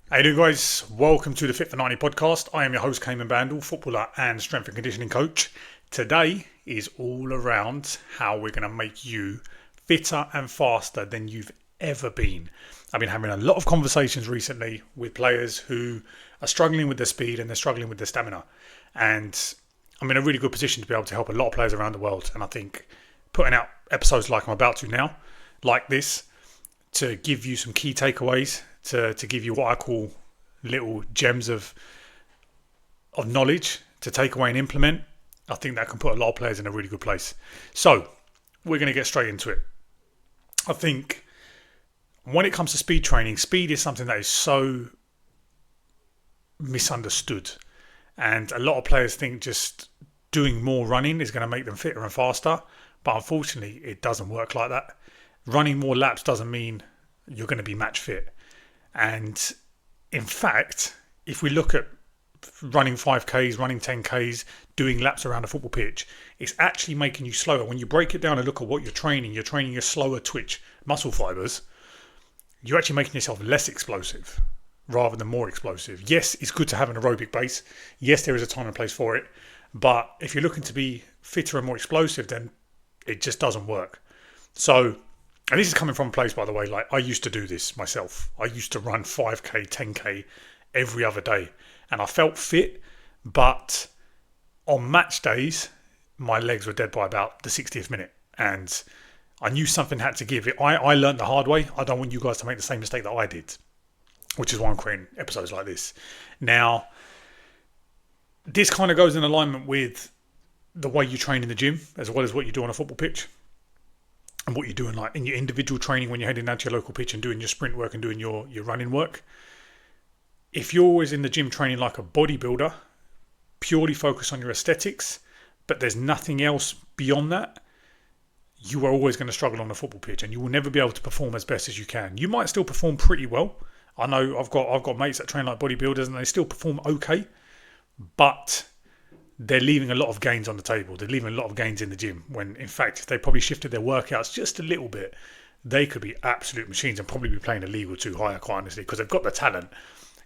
Hey there guys, welcome to the Fit for 90 podcast. I am your host Cayman Bandel, footballer and strength and conditioning coach. Today is all around how we're going to make you fitter and faster than you've ever been. I've been having a lot of conversations recently with players who are struggling with their speed and they're struggling with their stamina. And I'm in a really good position to be able to help a lot of players around the world. And I think putting out episodes like I'm about to now, like this, to give you some key takeaways, to give you what I call little gems of knowledge to take away and implement. I think that can put a lot of players in a really good place. So we're going to get straight into it. I think when it comes to speed training, speed is something that is so misunderstood. And a lot of players think just doing more running is going to make them fitter and faster. But unfortunately, it doesn't work like that. Running more laps doesn't mean you're going to be match fit. And in fact, if we look at running 5Ks, running 10Ks, doing laps around a football pitch, it's actually making you slower. When you break it down and look at what you're training your slower twitch muscle fibers. You're actually making yourself less explosive rather than more explosive. Yes, it's good to have an aerobic base. Yes, there is a time and place for it. But if you're looking to be fitter and more explosive, then it just doesn't work. So, and this is coming from a place, by the way, like I used to do this myself. I used to run 5K, 10K every other day. And I felt fit, but on match days, my legs were dead by about the 60th minute. And I knew something had to give. I learned the hard way. I don't want you guys to make the same mistake that I did, which is why I'm creating episodes like this. Now, this kind of goes in alignment with the way you train in the gym, as well as what you do on a football pitch. And what you're doing like in your individual training when you're heading down to your local pitch and doing your sprint work and doing your running work. If you're always in the gym training like a bodybuilder, purely focused on your aesthetics, but there's nothing else beyond that, you are always going to struggle on a football pitch and you will never be able to perform as best as you can. You might still perform pretty well. I know I've got mates that train like bodybuilders and they still perform okay, but they're leaving a lot of gains on the table. They're leaving a lot of gains in the gym when, in fact, if they probably shifted their workouts just a little bit, they could be absolute machines and probably be playing a league or two higher, quite honestly, because they've got the talent.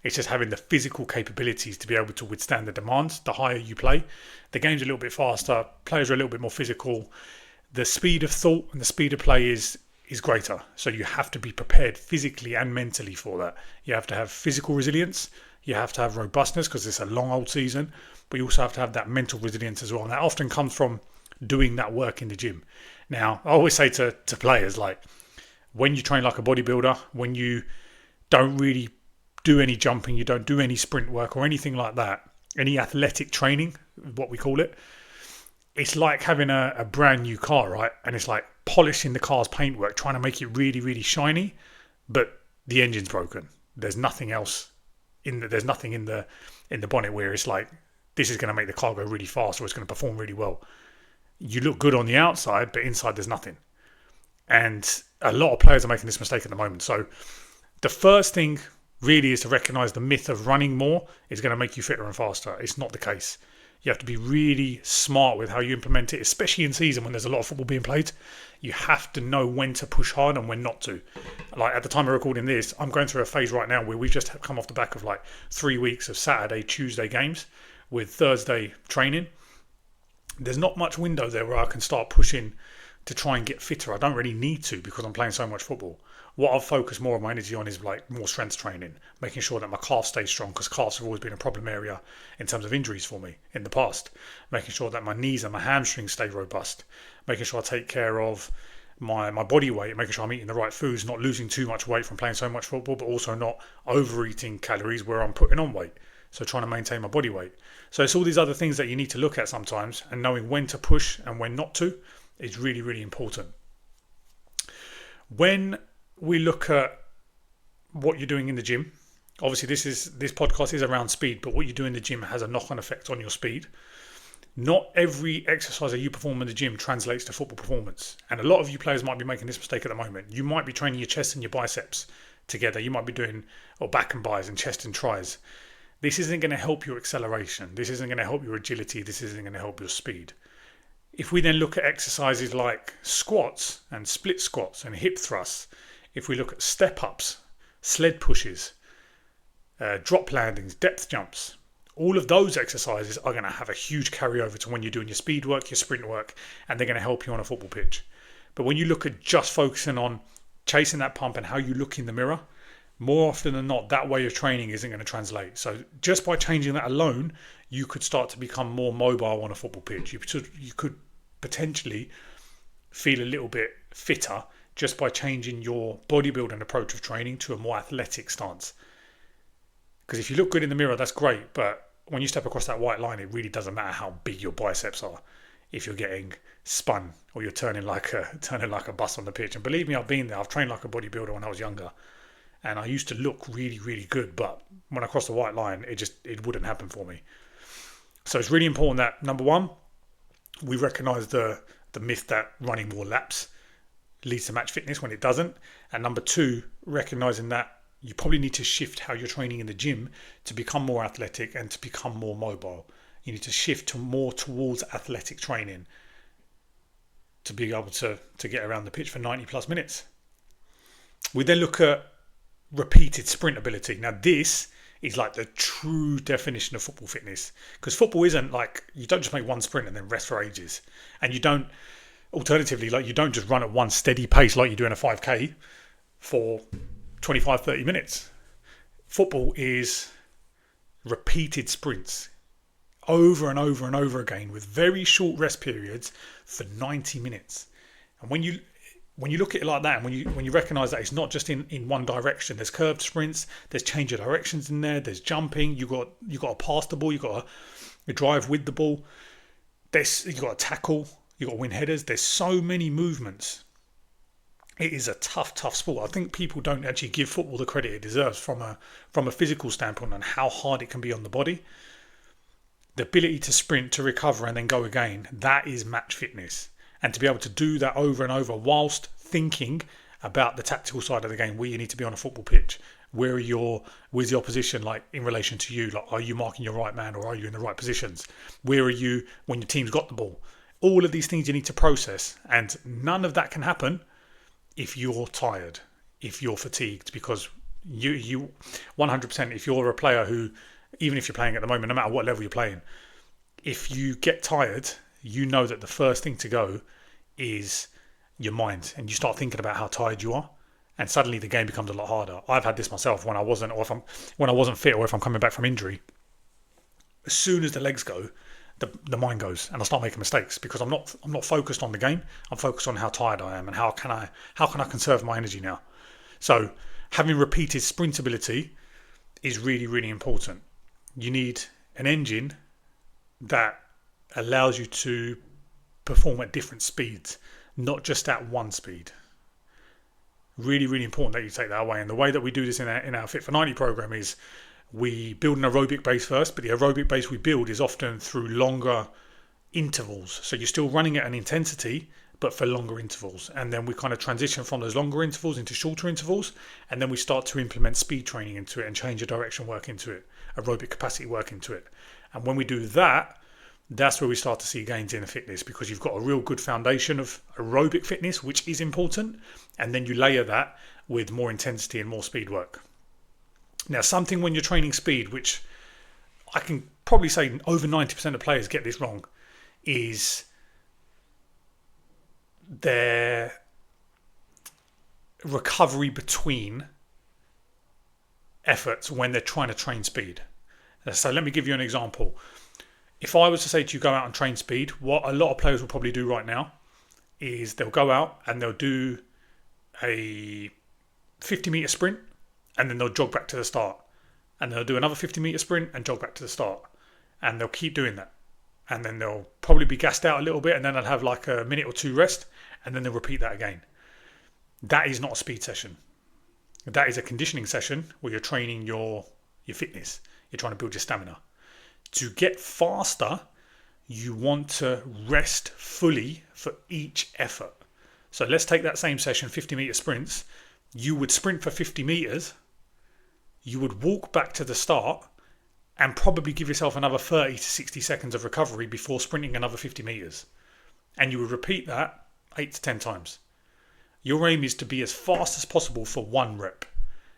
It's just having the physical capabilities to be able to withstand the demands. The higher you play, the game's a little bit faster, players are a little bit more physical. The speed of thought and the speed of play is greater. So you have to be prepared physically and mentally for that. You have to have physical resilience. You have to have robustness because it's a long old season, but you also have to have that mental resilience as well. And that often comes from doing that work in the gym. Now, I always say to players, like, when you train like a bodybuilder, when you don't really do any jumping, you don't do any sprint work or anything like that, any athletic training, what we call it, it's like having a brand new car, right? And it's like polishing the car's paintwork, trying to make it really, really shiny, but the engine's broken. There's nothing else there's nothing in the bonnet where it's like this is going to make the car go really fast or it's going to perform really well. You look good on the outside, but inside there's nothing. And a lot of players are making this mistake at the moment. So the first thing really is to recognize the myth of running more is going to make you fitter and faster. It's not the case. You have to be really smart with how you implement it, especially in season when there's a lot of football being played. You have to know when to push hard and when not to. Like at the time of recording this, I'm going through a phase right now where we've just come off the back of like 3 weeks of Saturday, Tuesday games with Thursday training. There's not much window there where I can start pushing to try and get fitter. I don't really need to because I'm playing so much football. What I've focused more of my energy on is like more strength training, making sure that my calf stays strong because calves have always been a problem area in terms of injuries for me in the past. Making sure that my knees and my hamstrings stay robust. Making sure I take care of my body weight, making sure I'm eating the right foods, not losing too much weight from playing so much football, but also not overeating calories where I'm putting on weight. So trying to maintain my body weight. So it's all these other things that you need to look at sometimes, and knowing when to push and when not to is really, really important. When we look at what you're doing in the gym, obviously this podcast is around speed, but what you do in the gym has a knock-on effect on your speed. Not every exercise that you perform in the gym translates to football performance. And a lot of you players might be making this mistake at the moment. You might be training your chest and your biceps together. You might be doing back and bis and chest and tries. This isn't going to help your acceleration. This isn't going to help your agility. This isn't going to help your speed. If we then look at exercises like squats and split squats and hip thrusts, if we look at step ups, sled pushes, drop landings, depth jumps. All of those exercises are going to have a huge carryover to when you're doing your speed work, your sprint work, and they're going to help you on a football pitch. But when you look at just focusing on chasing that pump and how you look in the mirror, more often than not, that way of training isn't going to translate. So just by changing that alone, you could start to become more mobile on a football pitch. You could potentially feel a little bit fitter just by changing your bodybuilding approach of training to a more athletic stance. Because if you look good in the mirror, that's great. But when you step across that white line, it really doesn't matter how big your biceps are if you're getting spun or you're turning like a bus on the pitch. And believe me, I've been there. I've trained like a bodybuilder when I was younger. And I used to look really, really good. But when I crossed the white line, it wouldn't happen for me. So it's really important that, number one, we recognise the myth that running more laps leads to match fitness when it doesn't. And number two, recognising that you probably need to shift how you're training in the gym to become more athletic and to become more mobile. You need to shift to more towards athletic training to be able to get around the pitch for 90 plus minutes. We then look at repeated sprint ability. Now this is like the true definition of football fitness, because football isn't like, you don't just make one sprint and then rest for ages, and you don't just run at one steady pace like you do in a 5k for 25-30 minutes. Football is repeated sprints over and over and over again with very short rest periods for 90 minutes. And when you look at it like that, and when you recognise that it's not just in one direction, there's curved sprints, there's change of directions in there, there's jumping, you got to pass the ball, you got to drive with the ball, you got to tackle, you got to win headers. There's so many movements. It is a tough sport. I think people don't actually give football the credit it deserves from a physical standpoint and how hard it can be on the body. The ability to sprint, to recover, and then go again, that is match fitness. And to be able to do that over and over whilst thinking about the tactical side of the game, where you need to be on a football pitch, where's the opposition like in relation to you? Like, are you marking your right man or are you in the right positions? Where are you when your team's got the ball? All of these things you need to process, and none of that can happen if you're tired, if you're fatigued, because you 100%, if you're a player who, even if you're playing at the moment, no matter what level you're playing, if you get tired, you know that the first thing to go is your mind, and you start thinking about how tired you are, and suddenly the game becomes a lot harder. I've had this myself when I wasn't fit, or if I'm coming back from injury. As soon as the legs go, the mind goes, and I start making mistakes because I'm not focused on the game. I'm focused on how tired I am and how can I conserve my energy now. So having repeated sprint ability is really, really important. You need an engine that allows you to perform at different speeds, not just at one speed. Really, really important that you take that away. And the way that we do this in our Fit for 90 program is we build an aerobic base first, but the aerobic base we build is often through longer intervals. So you're still running at an intensity, but for longer intervals. And then we kind of transition from those longer intervals into shorter intervals. And then we start to implement speed training into it and change the direction work into it, aerobic capacity work into it. And when we do that, that's where we start to see gains in the fitness, because you've got a real good foundation of aerobic fitness, which is important. And then you layer that with more intensity and more speed work. Now, something when you're training speed, which I can probably say over 90% of players get this wrong, is their recovery between efforts when they're trying to train speed. So let me give you an example. If I was to say to you, go out and train speed, what a lot of players will probably do right now is they'll go out and they'll do a 50-meter sprint, and then they'll jog back to the start, and they'll do another 50-meter sprint and jog back to the start, and they'll keep doing that, and then they'll probably be gassed out a little bit, and then they'll have like a minute or two rest, and then they'll repeat that again. That is not a speed session. That is a conditioning session where you're training your fitness. You're trying to build your stamina. To get faster, you want to rest fully for each effort. So let's take that same session, 50-meter sprints. You would sprint for 50 meters, you would walk back to the start and probably give yourself another 30 to 60 seconds of recovery before sprinting another 50 meters. And you would repeat that 8 to 10 times. Your aim is to be as fast as possible for one rep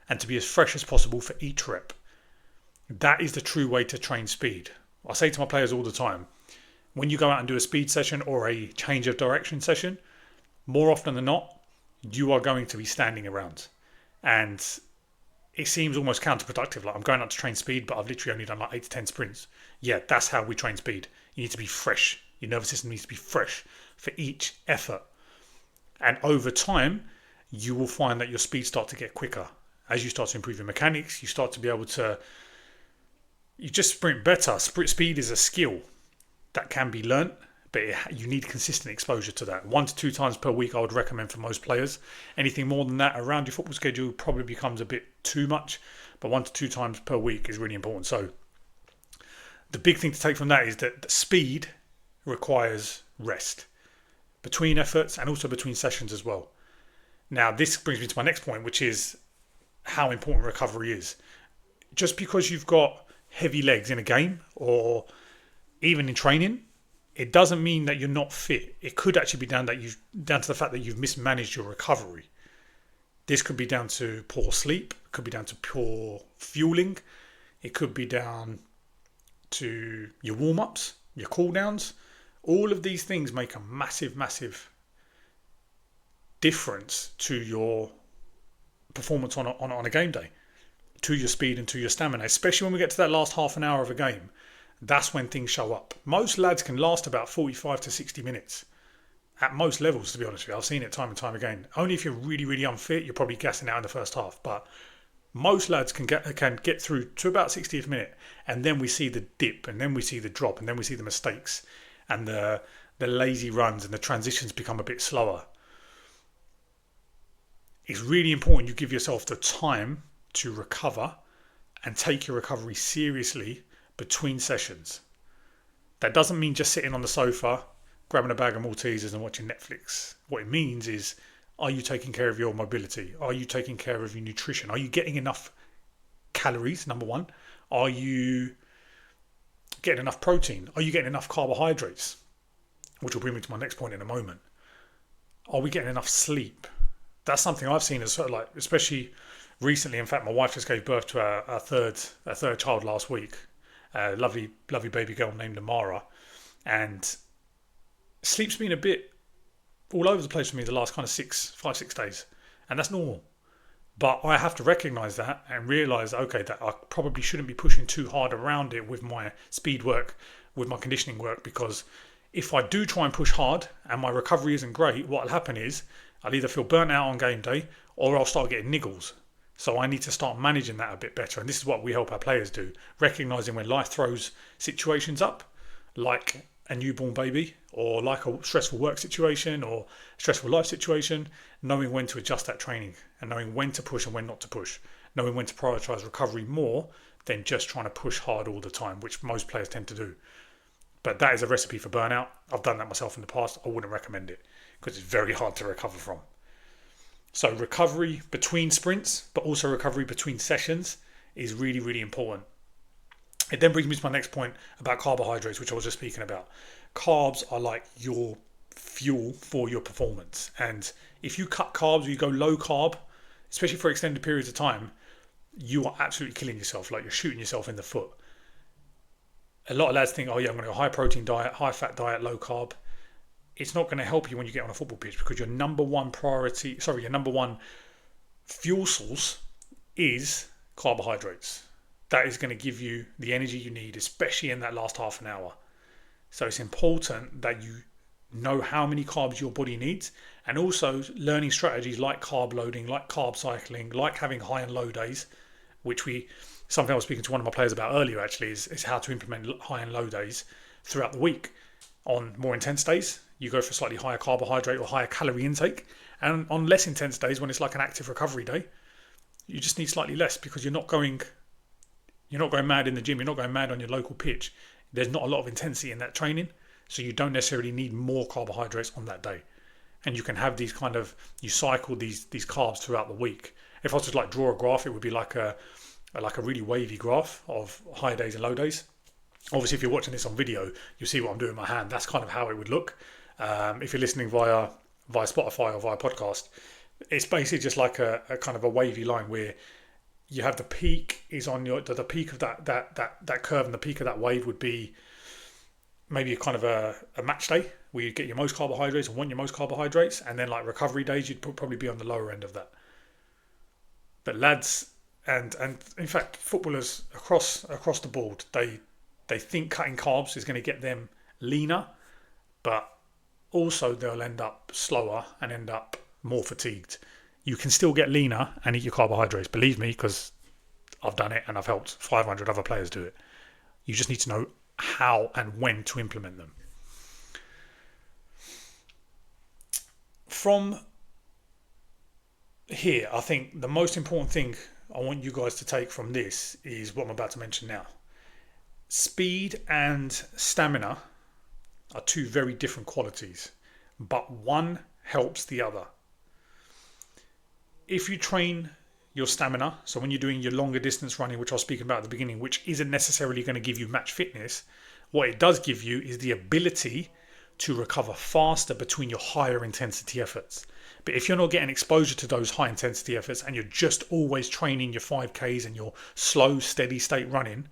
and to be as fresh as possible for each rep. That is the true way to train speed. I say to my players all the time, when you go out and do a speed session or a change of direction session, more often than not, you are going to be standing around. And it seems almost counterproductive. Like, I'm going out to train speed, but I've literally only done like 8 to 10 sprints. Yeah, that's how we train speed. You need to be fresh. Your nervous system needs to be fresh for each effort. And over time, you will find that your speed starts to get quicker. As you start to improve your mechanics, you start to be able to, you just sprint better. Speed is a skill that can be learnt, but you need consistent exposure to that. 1 to 2 times per week I would recommend for most players. Anything more than that around your football schedule probably becomes a bit too much, but 1 to 2 times per week is really important. So the big thing to take from that is that speed requires rest between efforts and also between sessions as well. Now this brings me to my next point, which is how important recovery is. Just because you've got heavy legs in a game or even in training, it doesn't mean that you're not fit. It could actually be down to the fact that you've mismanaged your recovery. This could be down to poor sleep. It could be down to poor fueling. It could be down to your warm-ups, your cool-downs. All of these things make a massive, massive difference to your performance on a game day, to your speed and to your stamina, especially when we get to that last half an hour of a game. That's when things show up. Most lads can last about 45 to 60 minutes at most levels, to be honest with you. I've seen it time and time again. Only if you're really, really unfit, you're probably gassing out in the first half. But most lads can get through to about 60th minute, and then we see the dip, and then we see the drop, and then we see the mistakes, and the lazy runs, and the transitions become a bit slower. It's really important you give yourself the time to recover and take your recovery seriously between sessions. That doesn't mean just sitting on the sofa, grabbing a bag of Maltesers and watching Netflix. What it means is, are you taking care of your mobility? Are you taking care of your nutrition? Are you getting enough calories, number one? Are you getting enough protein? Are you getting enough carbohydrates? Which will bring me to my next point in a moment. Are we getting enough sleep? That's something I've seen as sort of like, especially recently. In fact, my wife just gave birth to our third child last week. A lovely baby girl named Amara, and sleep's been a bit all over the place for me the last kind of 5-6 days, and that's normal. But I have to recognise that and realise, okay, that I probably shouldn't be pushing too hard around it with my speed work, with my conditioning work, because if I do try and push hard and my recovery isn't great, what'll happen is I'll either feel burnt out on game day or I'll start getting niggles. So I need to start managing that a bit better. And this is what we help our players do. Recognising when life throws situations up, like a newborn baby, or like a stressful work situation or stressful life situation, knowing when to adjust that training and knowing when to push and when not to push. Knowing when to prioritise recovery more than just trying to push hard all the time, which most players tend to do. But that is a recipe for burnout. I've done that myself in the past. I wouldn't recommend it because it's very hard to recover from. So recovery between sprints, but also recovery between sessions is really, really important. It then brings me to my next point about carbohydrates, which I was just speaking about. Carbs are like your fuel for your performance. And if you cut carbs or you go low carb, especially for extended periods of time, you are absolutely killing yourself. Like, you're shooting yourself in the foot. A lot of lads think, oh yeah, I'm going to go high protein diet, high fat diet, low carb. It's not going to help you when you get on a football pitch, because your number one fuel source is carbohydrates. That is going to give you the energy you need, especially in that last half an hour. So it's important that you know how many carbs your body needs, and also learning strategies like carb loading, like carb cycling, like having high and low days, something I was speaking to one of my players about earlier actually, is how to implement high and low days throughout the week. On more intense days, you go for slightly higher carbohydrate or higher calorie intake. And on less intense days, when it's like an active recovery day, you just need slightly less, because you're not going mad in the gym. You're not going mad on your local pitch. There's not a lot of intensity in that training. So you don't necessarily need more carbohydrates on that day. And you can have these you cycle these carbs throughout the week. If I was to like draw a graph, it would be like a really wavy graph of high days and low days. Obviously, if you're watching this on video, you'll see what I'm doing with my hand. That's kind of how it would look. If you're listening via Spotify or via podcast, it's basically just like a kind of a wavy line where you have the peak is on the peak of that curve, and the peak of that wave would be maybe kind of a match day where you get your most carbohydrates and want your most carbohydrates, and then like recovery days you'd probably be on the lower end of that. But lads and in fact footballers across the board, they think cutting carbs is going to get them leaner, but also they'll end up slower and end up more fatigued. You can still get leaner and eat your carbohydrates, believe me, because I've done it and I've helped 500 other players do it. You just need to know how and when to implement them. From here, I think the most important thing I want you guys to take from this is what I'm about to mention now. Speed and stamina are two very different qualities, but one helps the other. If you train your stamina, so when you're doing your longer distance running, which I was speaking about at the beginning, which isn't necessarily going to give you match fitness, what it does give you is the ability to recover faster between your higher intensity efforts. But if you're not getting exposure to those high intensity efforts and you're just always training your 5Ks and your slow, steady state running,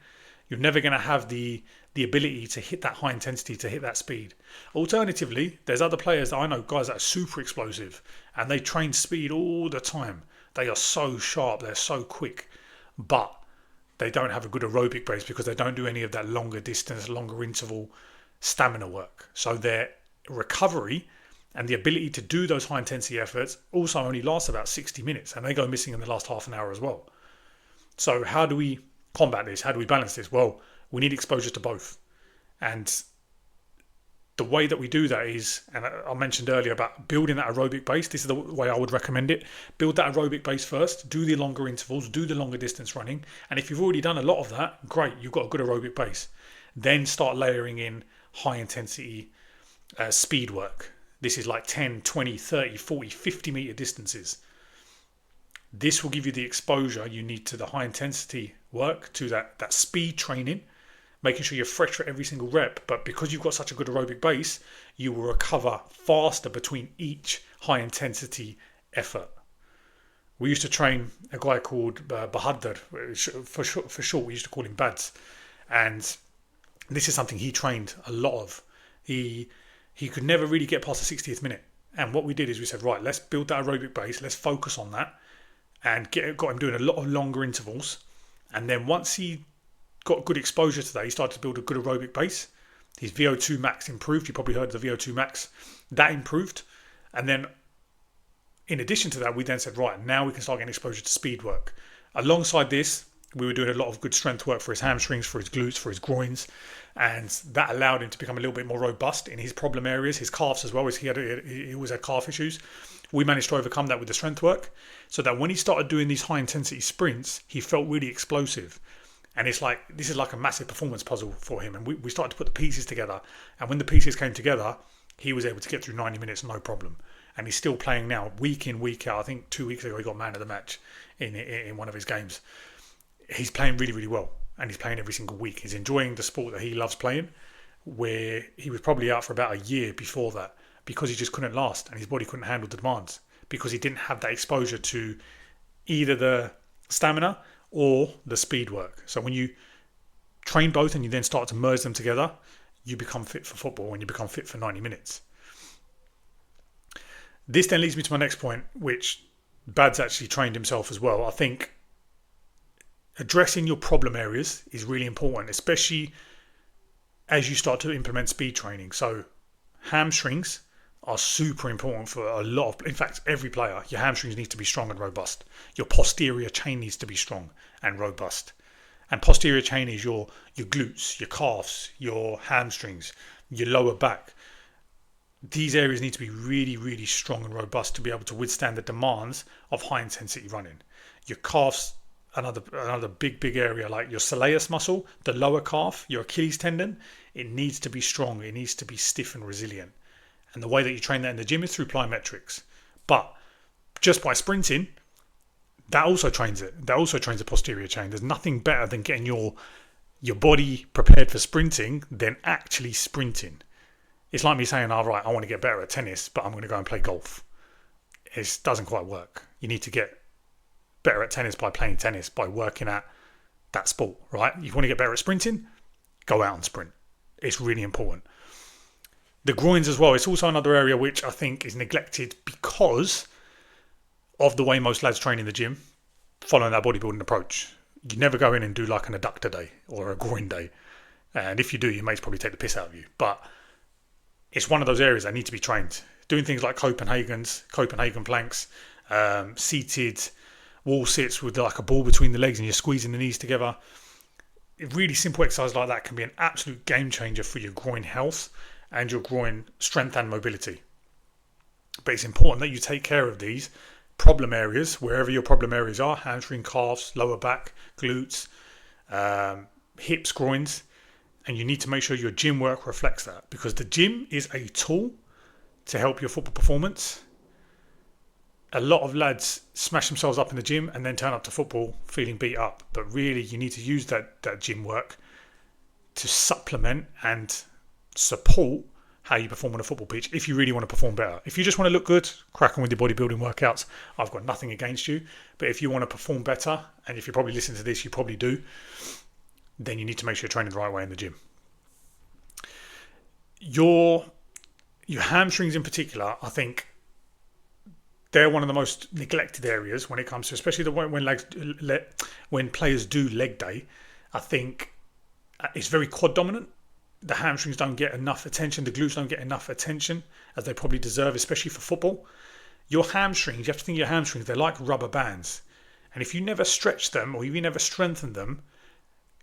you're never going to have the ability to hit that high intensity, to hit that speed. Alternatively, there's other players that I know, guys that are super explosive, and they train speed all the time. They are so sharp, they're so quick, but they don't have a good aerobic base because they don't do any of that longer distance, longer interval stamina work. So their recovery and the ability to do those high intensity efforts also only lasts about 60 minutes, and they go missing in the last half an hour as well. So how do we combat this? How do we balance this? Well, we need exposure to both. And the way that we do that is, and I mentioned earlier about building that aerobic base, this is the way I would recommend it. Build that aerobic base first, do the longer intervals, do the longer distance running. And if you've already done a lot of that, great, you've got a good aerobic base. Then start layering in high intensity speed work. This is like 10, 20, 30, 40, 50 meter distances. This will give you the exposure you need to the high intensity work, to that speed training, making sure you're fresh for every single rep. But because you've got such a good aerobic base, you will recover faster between each high intensity effort. We used to train a guy called Bahadur, for short we used to call him Bads, and this is something he trained a lot of. He could never really get past the 60th minute, and what we did is we said, right, let's build that aerobic base, let's focus on that, and got him doing a lot of longer intervals. And then once he got good exposure to that, he started to build a good aerobic base. His VO2 max improved. You probably heard of the VO2 max. That improved. And then in addition to that, we then said, right, now we can start getting exposure to speed work. Alongside this, we were doing a lot of good strength work for his hamstrings, for his glutes, for his groins. And that allowed him to become a little bit more robust in his problem areas, his calves as well, as he always had calf issues. We managed to overcome that with the strength work, so that when he started doing these high intensity sprints, he felt really explosive. And it's like, this is like a massive performance puzzle for him. And we started to put the pieces together. And when the pieces came together, he was able to get through 90 minutes, no problem. And he's still playing now, week in, week out. I think 2 weeks ago he got man of the match in one of his games. He's playing really, really well. And he's playing every single week. He's enjoying the sport that he loves playing, where he was probably out for about a year before that, because he just couldn't last and his body couldn't handle the demands, because he didn't have that exposure to either the stamina or the speed work. So when you train both and you then start to merge them together, you become fit for football and you become fit for 90 minutes. This then leads me to my next point, which Bad's actually trained himself as well. I think addressing your problem areas is really important, especially as you start to implement speed training. So hamstrings are super important for a lot of, in fact, every player. Your hamstrings need to be strong and robust. Your posterior chain needs to be strong and robust. And posterior chain is your glutes, your calves, your hamstrings, your lower back. These areas need to be really, really strong and robust to be able to withstand the demands of high intensity running. Your calves, another big area, like your soleus muscle, the lower calf, your Achilles tendon, it needs to be strong. It needs to be stiff and resilient. And the way that you train that in the gym is through plyometrics. But just by sprinting, that also trains it. That also trains the posterior chain. There's nothing better than getting your body prepared for sprinting than actually sprinting. It's like me saying, all right, I want to get better at tennis, but I'm going to go and play golf. It doesn't quite work. You need to get better at tennis by playing tennis, by working at that sport, right? You want to get better at sprinting, go out and sprint. It's really important. The groins as well. It's also another area which I think is neglected because of the way most lads train in the gym, following that bodybuilding approach. You never go in and do like an adductor day or a groin day. And if you do, your mates probably take the piss out of you. But it's one of those areas that need to be trained. Doing things like Copenhagen planks, seated wall sits with like a ball between the legs and you're squeezing the knees together. A really simple exercise like that can be an absolute game changer for your groin health and your groin strength and mobility. But it's important that you take care of these problem areas, wherever your problem areas are: hamstring, calves, lower back, glutes, hips, groins. And you need to make sure your gym work reflects that, because the gym is a tool to help your football performance. A lot of lads smash themselves up in the gym and then turn up to football feeling beat up. But really, you need to use that gym work to supplement and support how you perform on a football pitch if you really want to perform better. If you just want to look good, crack on with your bodybuilding workouts. I've got nothing against you. But if you want to perform better, and if you're probably listening to this, you probably do, then you need to make sure you're training the right way in the gym. Your hamstrings in particular, I think they're one of the most neglected areas when it comes to, especially when players do leg day. I think it's very quad dominant. The hamstrings don't get enough attention. The glutes don't get enough attention as they probably deserve, especially for football. Your hamstrings, you have to think your hamstrings, they're like rubber bands. And if you never stretch them or you never strengthen them,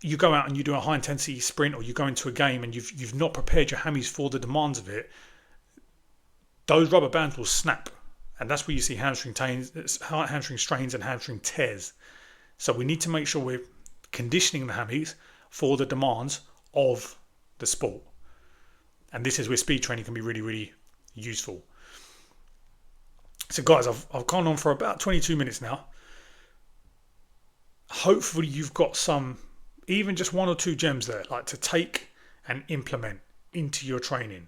you go out and you do a high intensity sprint, or you go into a game and you've not prepared your hammies for the demands of it, those rubber bands will snap. And that's where you see hamstring strains and hamstring tears. So we need to make sure we're conditioning the hammies for the demands of the sport. And this is where speed training can be really, really useful. So guys, I've gone on for about 22 minutes now. Hopefully you've got some, even just one or two gems there, like to take and implement into your training.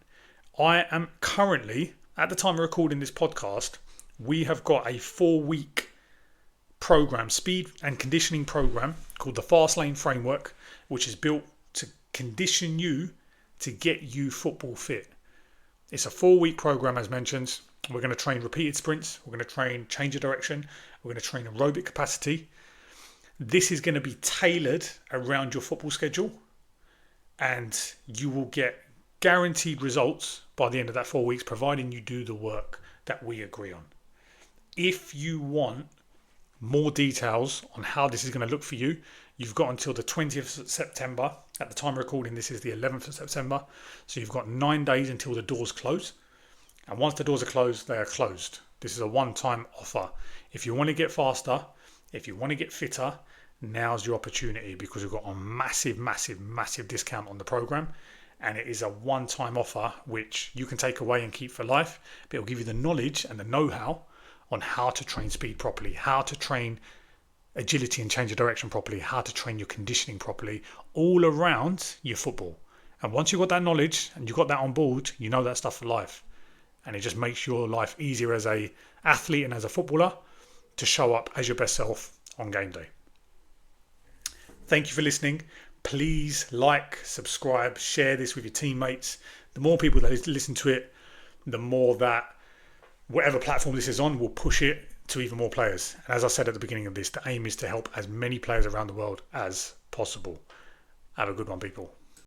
I am currently, at the time of recording this podcast, we have got a 4-week program, speed and conditioning program called the Fast Lane Framework, which is built to condition you to get you football fit. It's a 4-week program, as mentioned. We're going to train repeated sprints. We're going to train change of direction. We're going to train aerobic capacity. This is going to be tailored around your football schedule, and you will get guaranteed results by the end of that 4 weeks, providing you do the work that we agree on. If you want more details on how this is going to look for you, you've got until the 20th of September. At the time of recording, this is the 11th of September. So you've got 9 days until the doors close. And once the doors are closed, they are closed. This is a one-time offer. If you want to get faster, if you want to get fitter, now's your opportunity, because we've got a massive, massive, massive discount on the program. And it is a one-time offer which you can take away and keep for life. But it'll give you the knowledge and the know-how on how to train speed properly, how to train agility and change of direction properly, how to train your conditioning properly, all around your football. And once you've got that knowledge and you've got that on board, you know that stuff for life. And it just makes your life easier as a athlete and as a footballer to show up as your best self on game day. Thank you for listening. Please like, subscribe, share this with your teammates. The more people that listen to it, the more that whatever platform this is on will push it to even more players. And as I said at the beginning of this, the aim is to help as many players around the world as possible. Have a good one, people.